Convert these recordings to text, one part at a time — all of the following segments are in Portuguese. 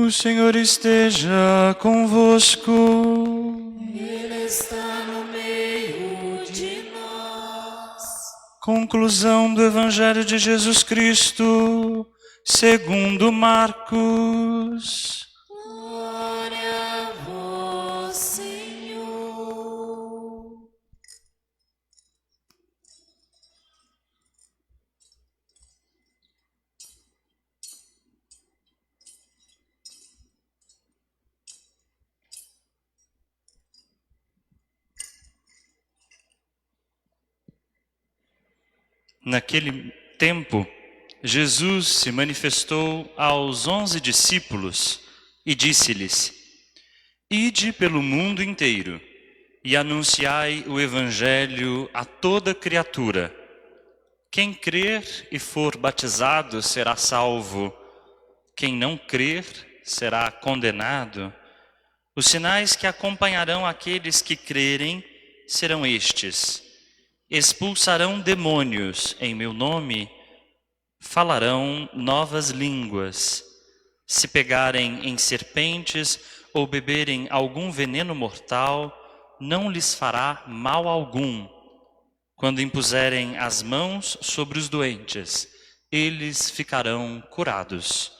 O Senhor esteja convosco. Ele está no meio de nós. Conclusão do Evangelho de Jesus Cristo, segundo Marcos. Glória a vós, Senhor. Naquele tempo, Jesus se manifestou aos 11 discípulos e disse-lhes: Ide pelo mundo inteiro e anunciai o Evangelho a toda criatura. Quem crer e for batizado será salvo. Quem não crer será condenado. Os sinais que acompanharão aqueles que crerem serão estes: expulsarão demônios em meu nome, falarão novas línguas. Se pegarem em serpentes ou beberem algum veneno mortal, não lhes fará mal algum. Quando impuserem as mãos sobre os doentes, eles ficarão curados.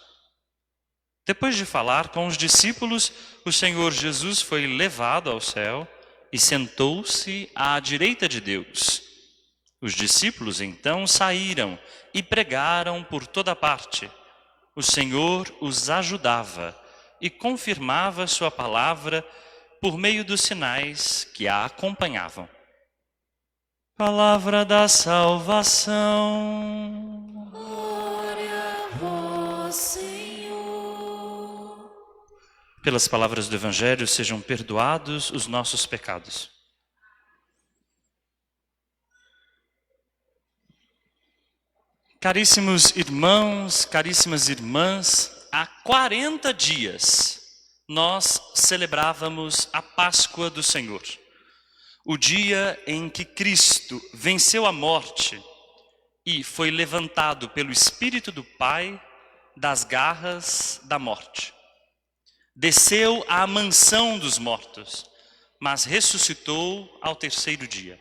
Depois de falar com os discípulos, o Senhor Jesus foi levado ao céu e sentou-se à direita de Deus. Os discípulos então saíram e pregaram por toda parte. O Senhor os ajudava e confirmava sua palavra por meio dos sinais que a acompanhavam. Palavra da salvação. Glória a vós, Senhor. Pelas palavras do Evangelho sejam perdoados os nossos pecados. Caríssimos irmãos, caríssimas irmãs, há 40 dias nós celebrávamos a Páscoa do Senhor. O dia em que Cristo venceu a morte e foi levantado pelo Espírito do Pai das garras da morte. Desceu à mansão dos mortos, mas ressuscitou ao terceiro dia.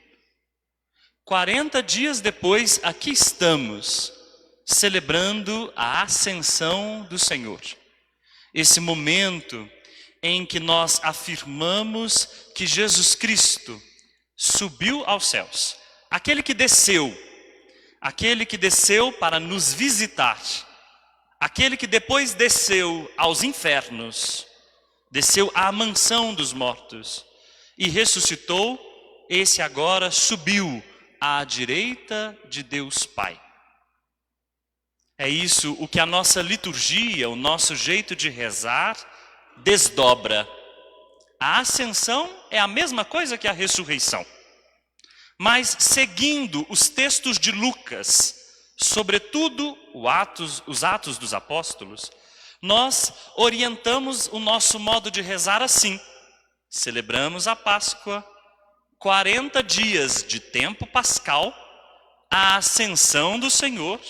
40 dias depois, aqui estamos, celebrando a ascensão do Senhor. Esse momento em que nós afirmamos que Jesus Cristo subiu aos céus. Aquele que desceu para nos visitar. Aquele que depois desceu aos infernos, desceu à mansão dos mortos e ressuscitou, esse agora subiu à direita de Deus Pai. É isso o que a nossa liturgia, o nosso jeito de rezar, desdobra. A ascensão é a mesma coisa que a ressurreição. Mas seguindo os textos de Lucas, sobretudo os Atos dos Apóstolos, nós orientamos o nosso modo de rezar assim. Celebramos a Páscoa, 40 dias de tempo pascal, a ascensão do Senhor,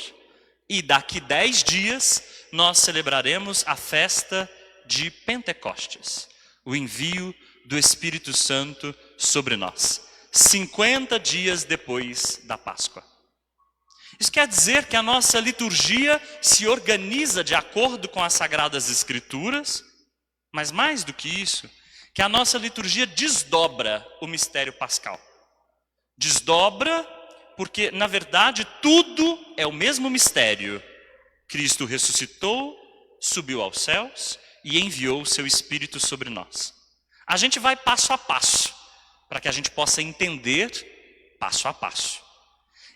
e daqui 10 dias nós celebraremos a festa de Pentecostes, o envio do Espírito Santo sobre nós, 50 dias depois da Páscoa. Isso quer dizer que a nossa liturgia se organiza de acordo com as Sagradas Escrituras, mas mais do que isso, que a nossa liturgia desdobra o mistério pascal. Desdobra porque, na verdade, tudo é o mesmo mistério. Cristo ressuscitou, subiu aos céus e enviou o seu Espírito sobre nós. A gente vai passo a passo, para que a gente possa entender passo a passo.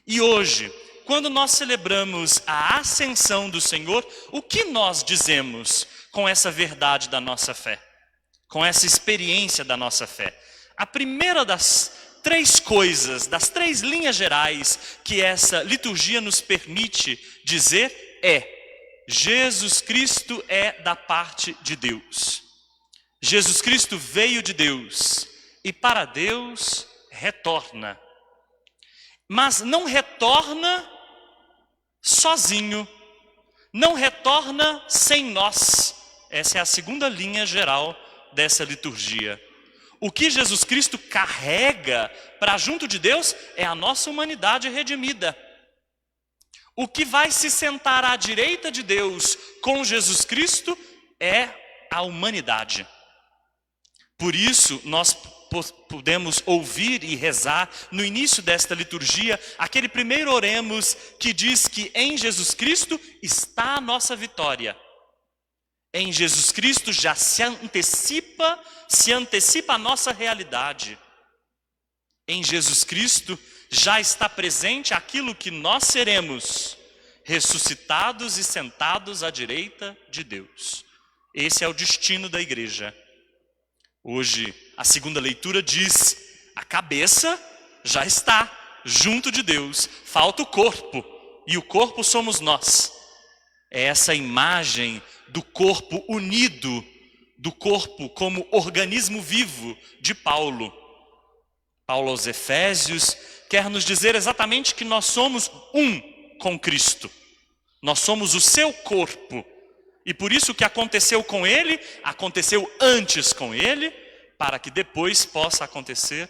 E hoje, quando nós celebramos a ascensão do Senhor, o que nós dizemos com essa verdade da nossa fé? Com essa experiência da nossa fé? A primeira das 3 coisas, das 3 linhas gerais que essa liturgia nos permite dizer é: Jesus Cristo é da parte de Deus. Jesus Cristo veio de Deus e para Deus retorna. Mas não retorna sozinho, não retorna sem nós. Essa é a segunda linha geral dessa liturgia. O que Jesus Cristo carrega para junto de Deus é a nossa humanidade redimida. O que vai se sentar à direita de Deus com Jesus Cristo é a humanidade. Por isso, nós podemos ouvir e rezar no início desta liturgia aquele primeiro oremos que diz que em Jesus Cristo está a nossa vitória. Em Jesus Cristo já se antecipa a nossa realidade. Em Jesus Cristo já está presente aquilo que nós seremos, ressuscitados e sentados à direita de Deus. Esse é o destino da igreja. Hoje, a segunda leitura diz: a cabeça já está junto de Deus, falta o corpo, e o corpo somos nós. É essa imagem do corpo unido, do corpo como organismo vivo de Paulo. Paulo aos Efésios quer nos dizer exatamente que nós somos um com Cristo. Nós somos o seu corpo. E por isso o que aconteceu com ele, aconteceu antes com ele, para que depois possa acontecer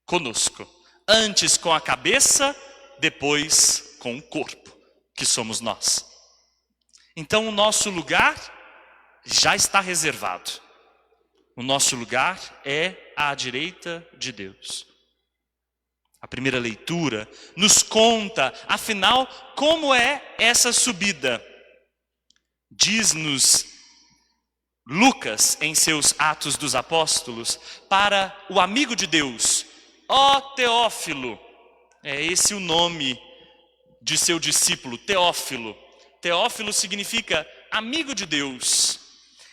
conosco. Antes com a cabeça, depois com o corpo, que somos nós. Então o nosso lugar já está reservado. O nosso lugar é à direita de Deus. A primeira leitura nos conta, afinal, como é essa subida. Diz-nos Lucas, em seus Atos dos Apóstolos, para o amigo de Deus, ó Teófilo. É esse o nome de seu discípulo, Teófilo. Teófilo significa amigo de Deus.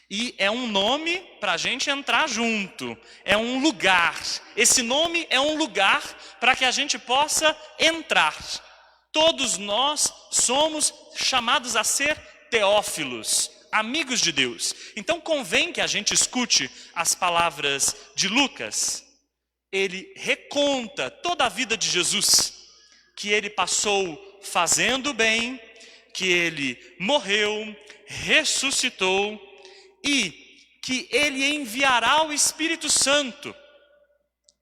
E é um nome para a gente entrar junto. É um lugar. Esse nome é um lugar para que a gente possa entrar. Todos nós somos chamados a ser teófilos, amigos de Deus. Então convém que a gente escute as palavras de Lucas. Ele reconta toda a vida de Jesus, que ele passou fazendo bem, que ele morreu, ressuscitou e que ele enviará o Espírito Santo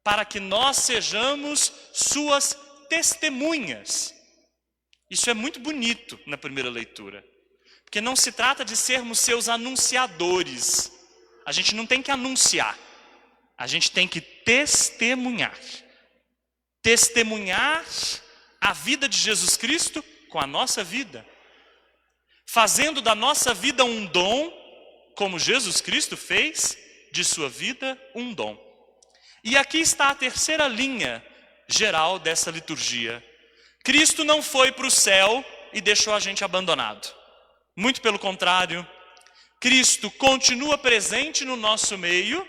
para que nós sejamos suas testemunhas. Isso é muito bonito na primeira leitura. Porque não se trata de sermos seus anunciadores. A gente não tem que anunciar. A gente tem que testemunhar. Testemunhar a vida de Jesus Cristo com a nossa vida. Fazendo da nossa vida um dom, como Jesus Cristo fez de sua vida um dom. E aqui está a terceira linha geral dessa liturgia. Cristo não foi para o céu e deixou a gente abandonado. Muito pelo contrário, Cristo continua presente no nosso meio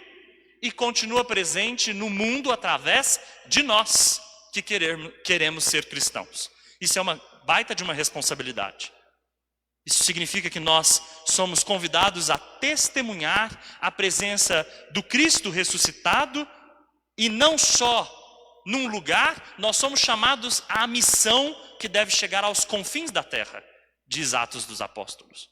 e continua presente no mundo através de nós que queremos ser cristãos. Isso é uma baita de uma responsabilidade. Isso significa que nós somos convidados a testemunhar a presença do Cristo ressuscitado e não só num lugar, nós somos chamados à missão que deve chegar aos confins da terra. Diz Atos dos Apóstolos.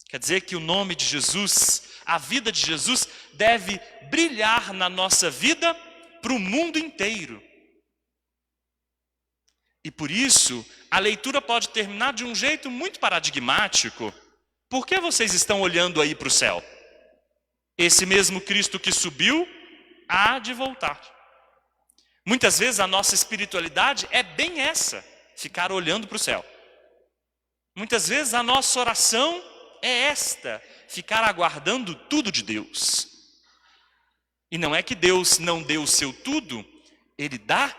Quer dizer que o nome de Jesus, a vida de Jesus, deve brilhar na nossa vida para o mundo inteiro. E por isso, a leitura pode terminar de um jeito muito paradigmático. Por que vocês estão olhando aí para o céu? Esse mesmo Cristo que subiu, há de voltar. Muitas vezes a nossa espiritualidade é bem essa, ficar olhando para o céu. Muitas vezes a nossa oração é esta, ficar aguardando tudo de Deus. E não é que Deus não dê o seu tudo, Ele dá,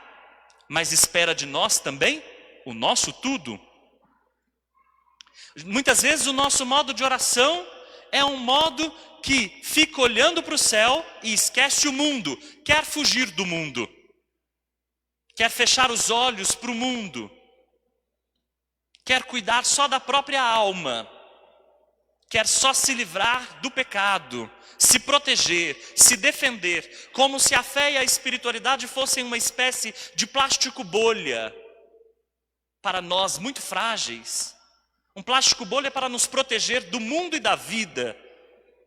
mas espera de nós também o nosso tudo. Muitas vezes o nosso modo de oração é um modo que fica olhando para o céu e esquece o mundo, quer fugir do mundo, quer fechar os olhos para o mundo, quer cuidar só da própria alma, quer só se livrar do pecado, se proteger, se defender, como se a fé e a espiritualidade fossem uma espécie de plástico bolha, para nós muito frágeis. Um plástico bolha para nos proteger do mundo e da vida,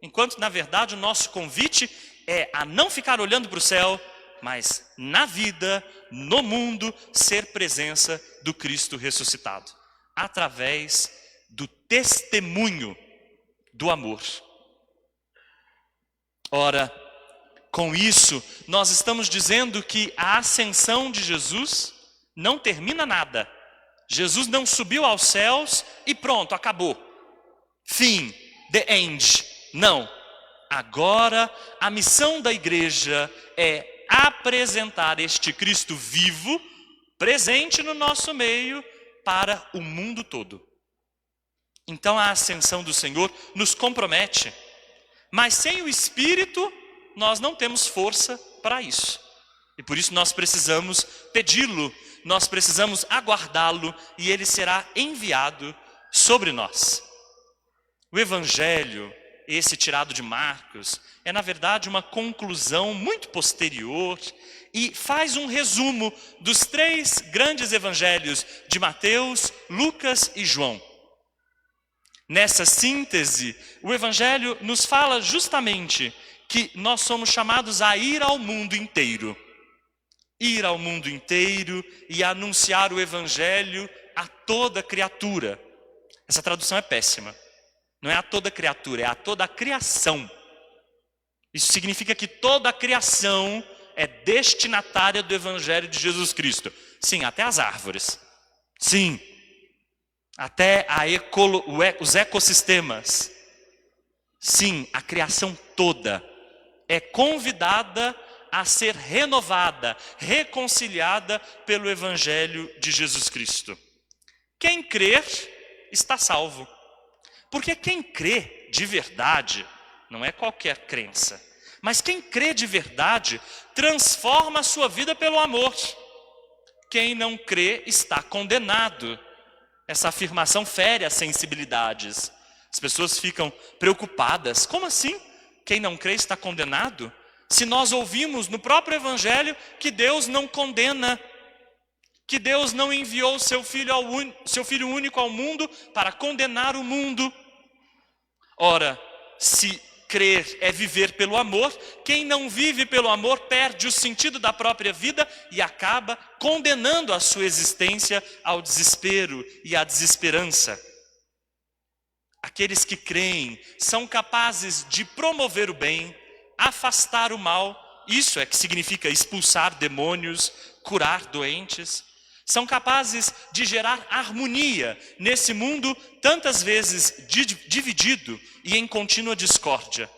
Enquanto, na verdade, o nosso convite é a não ficar olhando para o céu, mas na vida, no mundo, ser presença do Cristo ressuscitado, através do testemunho do amor. Ora, com isso, nós estamos dizendo que a ascensão de Jesus não termina nada. Jesus não subiu aos céus e pronto, acabou. Fim, the end. Não. Agora, a missão da igreja é apresentar este Cristo vivo, presente no nosso meio, para o mundo todo. Então a ascensão do Senhor nos compromete, mas sem o Espírito nós não temos força para isso. E por isso nós precisamos pedi-lo, nós precisamos aguardá-lo e ele será enviado sobre nós. O Evangelho, esse tirado de Marcos, é na verdade uma conclusão muito posterior e faz um resumo dos 3 grandes evangelhos de Mateus, Lucas e João. Nessa síntese, o Evangelho nos fala justamente que nós somos chamados a ir ao mundo inteiro. Ir ao mundo inteiro e anunciar o Evangelho a toda criatura. Essa tradução é péssima. Não é a toda criatura, é a toda a criação. Isso significa que toda a criação é destinatária do Evangelho de Jesus Cristo. Sim, até as árvores. Sim, até os ecossistemas. Sim, a criação toda é convidada a ser renovada, reconciliada pelo Evangelho de Jesus Cristo. Quem crer está salvo. Porque quem crê de verdade, não é qualquer crença, mas quem crê de verdade transforma a sua vida pelo amor. Quem não crê está condenado. Essa afirmação fere as sensibilidades. As pessoas ficam preocupadas. Como assim? Quem não crê está condenado? Se nós ouvimos no próprio Evangelho que Deus não condena, que Deus não enviou seu Filho único ao mundo para condenar o mundo. Ora, se crer é viver pelo amor, quem não vive pelo amor perde o sentido da própria vida e acaba condenando a sua existência ao desespero e à desesperança. Aqueles que creem são capazes de promover o bem, afastar o mal, isso é que significa expulsar demônios, curar doentes. São capazes de gerar harmonia nesse mundo tantas vezes dividido e em contínua discórdia.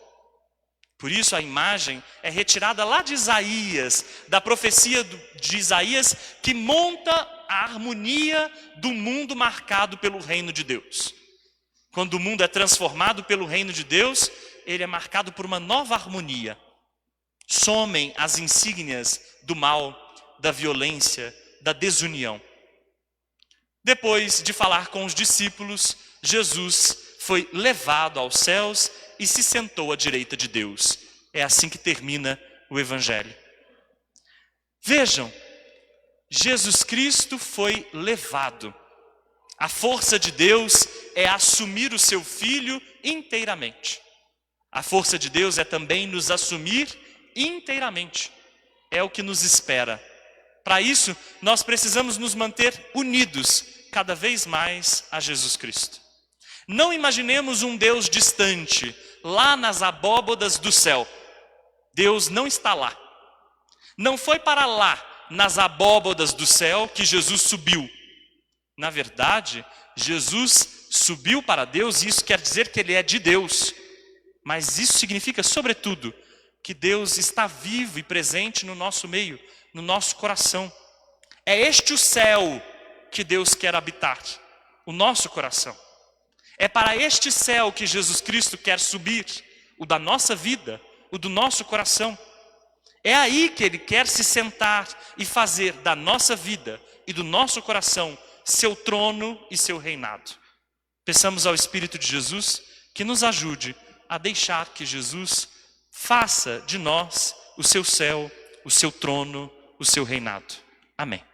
Por isso a imagem é retirada lá de Isaías, da profecia de Isaías, que monta a harmonia do mundo marcado pelo reino de Deus. Quando o mundo é transformado pelo reino de Deus, ele é marcado por uma nova harmonia. Somem as insígnias do mal, da violência, da desunião. Depois de falar com os discípulos, Jesus foi levado aos céus e se sentou à direita de Deus. É assim que termina o Evangelho. Vejam, Jesus Cristo foi levado. A força de Deus é assumir o seu Filho inteiramente. A força de Deus é também nos assumir inteiramente. É o que nos espera. Para isso, nós precisamos nos manter unidos cada vez mais a Jesus Cristo. Não imaginemos um Deus distante, lá nas abóbodas do céu. Deus não está lá. Não foi para lá, nas abóbodas do céu, que Jesus subiu. Na verdade, Jesus subiu para Deus e isso quer dizer que Ele é de Deus. Mas isso significa, sobretudo, que Deus está vivo e presente no nosso meio, no nosso coração. É este o céu que Deus quer habitar, o nosso coração. É para este céu que Jesus Cristo quer subir, o da nossa vida, o do nosso coração. É aí que Ele quer se sentar e fazer da nossa vida e do nosso coração seu trono e seu reinado. Peçamos ao Espírito de Jesus que nos ajude a deixar que Jesus faça de nós o seu céu, o seu trono, o seu reinado. Amém.